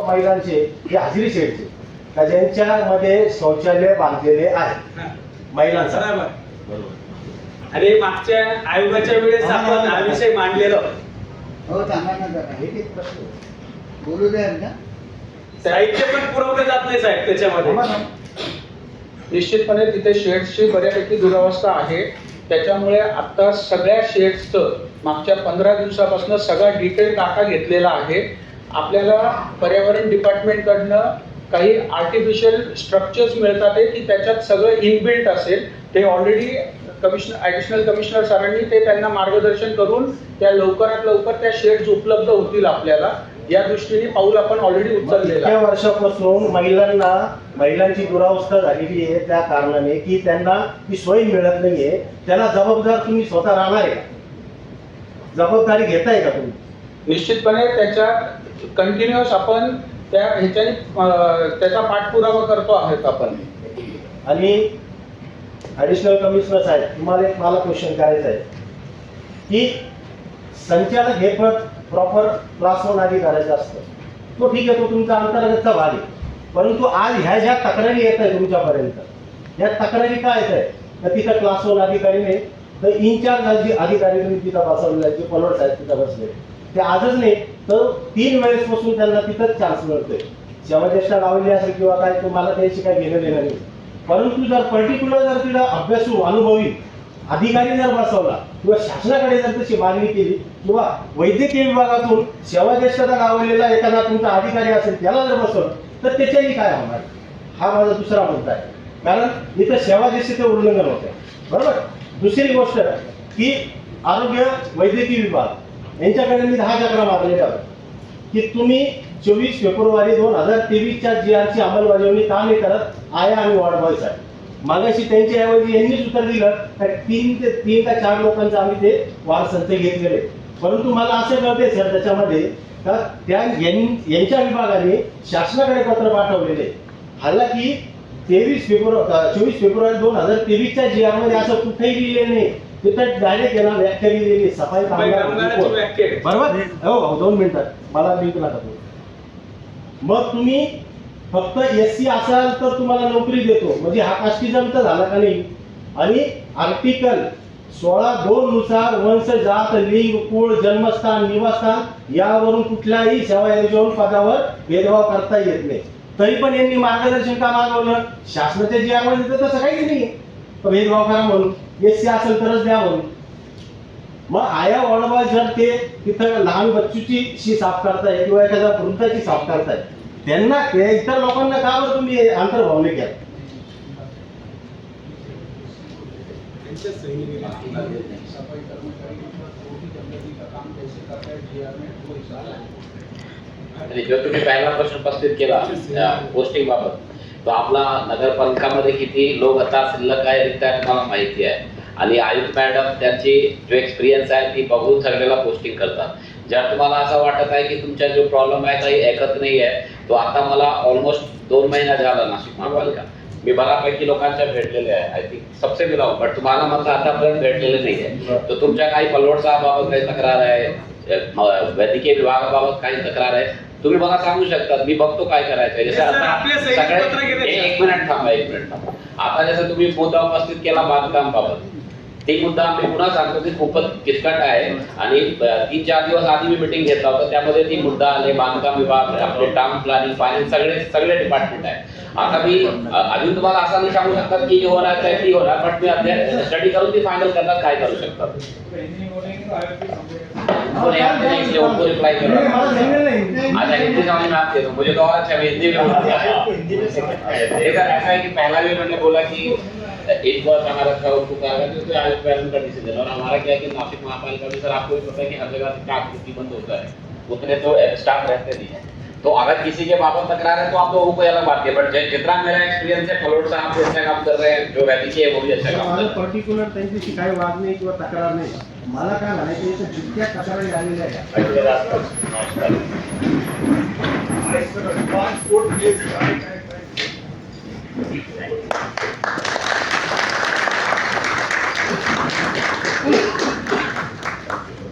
महिलांचे हे हाजरी शेडचे का ज्यांच्यामध्ये शौचालय बांधलेले आहे महिलांचा. बरोबर. आणि मागच्या आयोगाच्या वेळेस आपण हा विषय मांडलेला हो, सांगा ना जरा. एक एक प्रश्न बोलू द्या ना. साहित्य पण पुरवलं जात नाही साहेब त्याच्यामध्ये. निश्चितपणे तिथे शेड्सची बऱ्यापैकी दुरावस्था आहे. त्याच्यामुळे आता सगळ्या शेड्सचं मागच्या 15 दिवसापासून सगळा डिटेल डाटा घेतलेला आहे. आपल्याला पर्यावरण डिपार्टमेंटकडनं काही आर्टिफिशियल स्ट्रक्चर्स मिळतात की त्याच्यात सगळं इनबिल्ट असेल. ते ऑलरेडी ॲडिशनल कमिशनर सरांनी ते त्यांना मार्गदर्शन करून त्या लवकरात लवकर त्या शेड्स उपलब्ध होतील आपल्याला. या दृष्टीने पाऊल आपण ऑलरेडी उचललेलं आहे. वर्षापासून महिलांची दुरावस्था झालेली आहे त्या कारणाने की त्यांना ती सोय मिळत नाहीये. त्याला जबाबदार तुम्ही स्वतः राहणार आहे का? जबाबदारी घेताय का तुम्ही? निश्चितपणे त्याच्यात कंटिन्युअस आपण त्या ह्याच्याने त्याचा पाठपुरावा करतो आहोत आपण. आणि ॲडिशनल कमिशनर साहेब, तुम्हाला एक मला क्वेश्चन करायचं आहे की संचालक हे पद प्रॉपर क्लास 1 अधिकाऱ्याचं असतं. तो ठीक आहे, तो तुमचा अंतर्गतचा भाग आहे. परंतु आज ह्या ज्या तक्रारी येत आहे तुमच्यापर्यंत, या तक्रारी काय येत आहे तर तिथं क्लास 1 अधिकारी नाही तर इन्चार्ज जे अधिकारी तुम्ही तिथं बसवले, जे पलोड साहेब तिथं बसले, ते आजच नाही तर 3 वेळेसपासून त्यांना तिथंच चान्स मिळतोय. सेवाज्येष्ठा लावली असेल किंवा काय, तुम्हाला त्याची काही घेणं देणं नाही. परंतु जर पर्टिक्युलर जर तिला अभ्यासू अनुभवी अधिकारी जर बसवला किंवा शासनाकडे जर तशी मागणी केली किंवा वैद्यकीय विभागातून सेवाज्येष्ठता लावलेला एखादा तुमचा अधिकारी असेल त्याला जर बसवलं तर त्याच्याही काय होणार, हा माझा दुसरा मुद्दा आहे. कारण इथं सेवाज्येष्ठते उल्लंघन होते. बरोबर. दुसरी गोष्ट की आरोग्य वैद्यकीय विभाग यांच्याकडे मी 10 चक्रा मारलेल्या आहेत की तुम्ही 24 फेब्रुवारी 2023च्या GRची अंमलबजावणी का नाही करत आया आणि वॉर्ड बॉयसाठी. मागाशी त्यांच्या ऐवजी यांनीच उत्तर दिलं तर 3 का 4 लोकांचं आम्ही ते वार संच घेतलेले. परंतु मला असं कळते सर त्याच्यामध्ये का त्या यांच्या विभागाने शासनाकडे पत्र पाठवलेले. हालाकी 24 फेब्रुवारी 2023च्या GR मध्ये असं कुठेही लिहिलेलं नाही. तिथं डायरेक्ट यांना व्याख्या दिलेली सफाई कामगार. बरोबर. हो 2 मिनिटात मला लिंक नका. मग तुम्ही फक्त SC असाल तर तुम्हाला नोकरी देतो म्हणजे हा कास्टिझम तर झाला का नाही. आणि आर्टिकल 16(2) नुसार वंश, जात, लिंग, कुळ, जन्मस्थान, निवासस्थान यावरून कुठल्याही सेवायोजन पदावर भेदभाव करता येत नाही. तरी पण यांनी मार्गदर्शन का मागवलं? शासनाच्या GR मध्ये तर तसं काहीच नाही भेदभाव करा म्हणून. SC असेल तरच द्या म्हणून. मग आया वॉर्डबॉय जर ते तिथं लहान बच्चूची साफ करताय किंवा एखाद्या वृद्धाची साफ करताय, त्यांना इतर लोकांना का बरं तुम्ही अंतर्भाव नाही केला? जो तुम्ही पहिला प्रश्न उपस्थित केला पोस्टिंग बाबत, तो आपला नगरपालिकामध्ये किती लोक आता शिल्लक आहे रिक्त आहे मला माहिती आहे. आणि आयुक्त मॅडम त्यांची जो एक्सपिरियन्स आहे ती बघून सगळ्याला पोस्टिंग करतात. जर तुम्हाला असं वाटत आहे की तुमचा जो प्रॉब्लेम आहे काही ऐकत नाही आहे, तो आता मला ऑलमोस्ट 2 महिना झाला नाशिक महापालिका मी बऱ्यापैकी लोकांच्या भेटलेले आहे. आय थिंक सबसे मिलाव बट तुम्हाला मात्र आतापर्यंत भेटलेले नाही आहे. तर तुमच्या काही पलोड साहेबाबत काही तक्रार आहे, वैद्यकीय विभागाबाबत काही तक्रार आहे, तुम्ही मला सांगू शकता. मी बघतो काय करायचं. जसं आता सगळे एक मिनिट थांबा. आता जसं तुम्ही मुद्दा उपस्थित केला बांधकाम बाबत, ते मुद्दा मी पुन्हा सांगतो की खूपच किचकट आहे. आणि 3-4 दिवस आधी मी मीटिंग घेतला होता, त्यामध्ये ती मुद्दा आले बांधकाम विभाग, आपले टाउन प्लॅनिंग, फायनान्स सगळे डिपार्टमेंट आहे. आता मी अजून तुम्हाला असं नाही सांगू शकतात की होणार काय ती होणार, बट मी अध्याय स्टडी करून ती फायनल करतात काय करू शकतात. उनको रिप्लाई करो आज हिंदी समझ में आती है तो मुझे तो और अच्छा हिंदी में होती है. एक ऐसा है कि पहला भी उन्होंने बोला कि एक बार हमारा था उनको कहा तो आज पैरेंट का डिसीजन. और हमारा क्या है कि नासिक महापालिका में सर आपको भी पता है कि हर जगह स्टाफ ड्यूटी बंद होता है, उतने तो स्टाफ रहते नहीं है. तो अगर किसी के बाबत तकरार है तो आप लोगों को अलग बात है, बट जितना मेरा एक्सपीरियंस है फलोट साहब भी अच्छा काम कर रहे हैं, जो वैदिकी है वो भी अच्छा काम कर रहे हैं. पर्टिक्युलर त्यांची काही वागणी किंवा तक्रार नाही. मला काय म्हणायचं इथं जितक्या तक्रारी आलेल्या आहेत